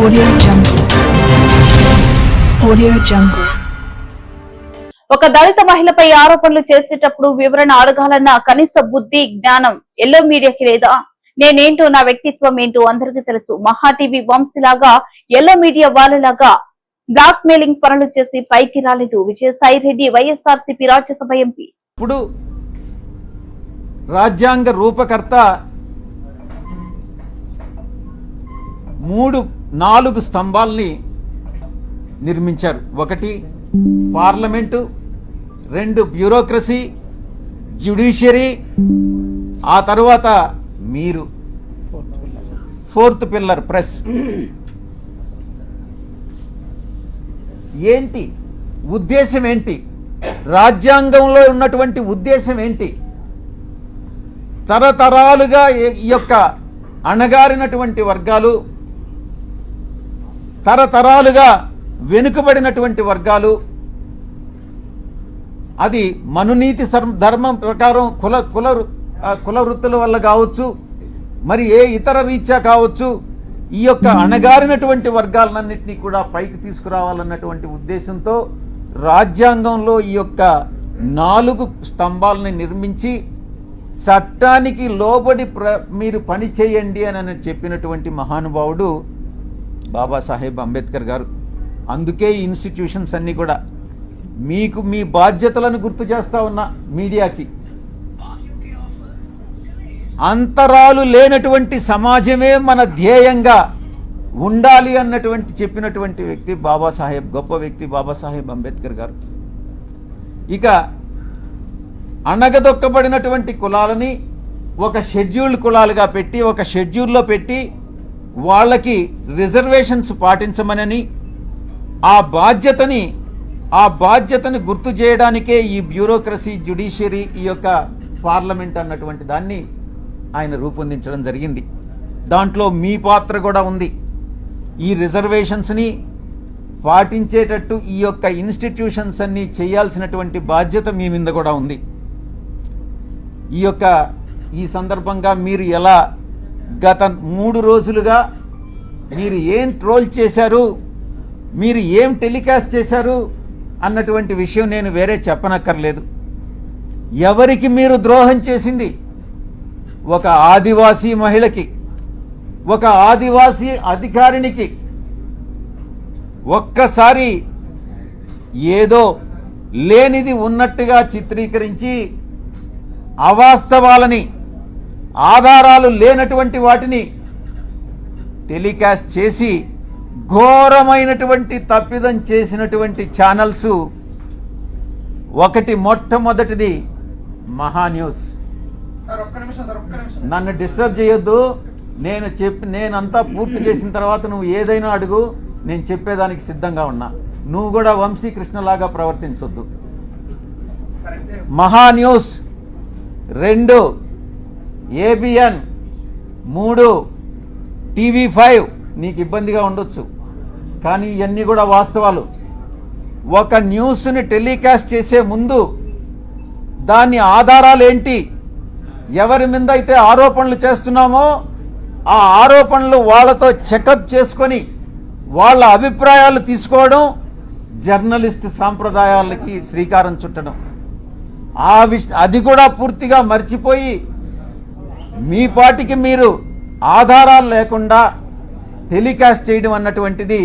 Audio Jungle. Audio Jungle. ఒక దళిత మహిళపై ఆరోపణలు చేసేటప్పుడు వివరణ అడగాలన్న కనీస బుద్ధి జ్ఞానం ఎల్లో మీడియాకి లేదా? నేనేంటో, నా వ్యక్తిత్వం ఏంటో అందరికీ తెలుసు. మహా టీవీ వంశీలాగా ఎల్లో మీడియా వాళ్ళలాగా బ్లాక్ మెయిలింగ్ పనులు చేసి పైకి రాలేదు. విజయసాయి రెడ్డి వైఎస్ఆర్సీపీ రాజ్యసభ ఎంపీ. ఇప్పుడు రాజ్యాంగ రూపకర్త 4 స్తంభాల్ని నిర్మించారు. 1 పార్లమెంటు, 2 బ్యూరోక్రసీ, జ్యుడిషియరీ, ఆ తర్వాత మీరు 4th పిల్లర్ ప్రెస్. ఏంటి ఉద్దేశం? ఏంటి రాజ్యాంగంలో ఉన్నటువంటి ఉద్దేశం? ఏంటి? తరతరాలుగా ఈ యొక్క అణగారినటువంటి వర్గాలు, తరతరాలుగా వెనుకబడినటువంటి వర్గాలు, అది మనునీతి ధర్మం ప్రకారం కుల వృత్తుల వల్ల కావచ్చు, మరి ఏ ఇతర రీత్యా కావచ్చు, ఈ యొక్క అణగారినటువంటి వర్గాలన్నింటినీ కూడా పైకి తీసుకురావాలన్నటువంటి ఉద్దేశంతో రాజ్యాంగంలో ఈ యొక్క 4 స్తంభాలని నిర్మించి చట్టానికి లోబడి మీరు పని చేయండి అని చెప్పినటువంటి మహానుభావుడు బాబాసాహెబ్ అంబేద్కర్ గారు. అందుకే ఈ ఇన్స్టిట్యూషన్స్ అన్ని కూడా మీకు మీ బాధ్యతలను గుర్తు చేస్తా ఉన్నా. మీడియాకి అంతరాలు లేనటువంటి సమాజమే మన ధ్యేయంగా ఉండాలి అన్నటువంటి చెప్పినటువంటి వ్యక్తి బాబాసాహెబ్, గొప్ప వ్యక్తి బాబాసాహెబ్ అంబేద్కర్ గారు. ఇక అణగదొక్కబడినటువంటి కులాలని ఒక షెడ్యూల్డ్ కులాలుగా పెట్టి, ఒక షెడ్యూల్లో పెట్టి వాళ్ళకి రిజర్వేషన్స్ పాటించమనని, ఆ బాధ్యతని గుర్తు చేయడానికే ఈ బ్యూరోక్రసీ, జ్యుడిషియరీ, ఈ యొక్క పార్లమెంట్ అన్నటువంటి దాన్ని ఆయన రూపొందించడం జరిగింది. దాంట్లో మీ పాత్ర కూడా ఉంది. ఈ రిజర్వేషన్స్ని పాటించేటట్టు ఈ యొక్క ఇన్స్టిట్యూషన్స్ అన్ని చేయాల్సినటువంటి బాధ్యత మీ మీద కూడా ఉంది. ఈ సందర్భంగా మీరు ఎలా గత 3 రోజులుగా మీరు ఏం ట్రోల్ చేశారు, మీరు ఏం టెలికాస్ట్ చేశారు అన్నటువంటి విషయం నేను వేరే చెప్పనక్కర్లేదు. ఎవరికి మీరు ద్రోహం చేసింది? ఒక ఆదివాసీ మహిళకి, ఒక ఆదివాసీ అధికారినికి ఒక్కసారి ఏదో లేనిది ఉన్నట్టుగా చిత్రీకరించి అవాస్తవాలని, ఆధారాలు లేనటువంటి వాటిని టెలికాస్ట్ చేసి ఘోరమైనటువంటి తప్పిదం చేసినటువంటి ఛానల్స్ మొట్టమొదటిది మహా న్యూస్. నన్ను డిస్టర్బ్ చేయొద్దు. నేనంతా పూర్తి చేసిన తర్వాత నువ్వు ఏదైనా అడుగు, నేను చెప్పేదానికి సిద్ధంగా ఉన్నా. నువ్వు కూడా వంశీకృష్ణలాగా ప్రవర్తించొద్దు. మహా న్యూస్ 2, ABN 3, TV5. నీకు ఇబ్బందిగా ఉండొచ్చు, కానీ ఇవన్నీ కూడా వాస్తవాలు. ఒక న్యూస్ని టెలికాస్ట్ చేసే ముందు దాని ఆధారాలు ఏంటి, ఎవరి మీద అయితే ఆరోపణలు చేస్తున్నామో ఆ ఆరోపణలు వాళ్ళతో చెకప్ చేసుకొని వాళ్ళ అభిప్రాయాలు తీసుకోవడం జర్నలిస్ట్ సాంప్రదాయాలకి శ్రీకారం చుట్టడం. అది కూడా పూర్తిగా మర్చిపోయి మీ పాటికి మీరు ఆధారాలు లేకుండా టెలికాస్ట్ చేయడం అన్నటువంటిది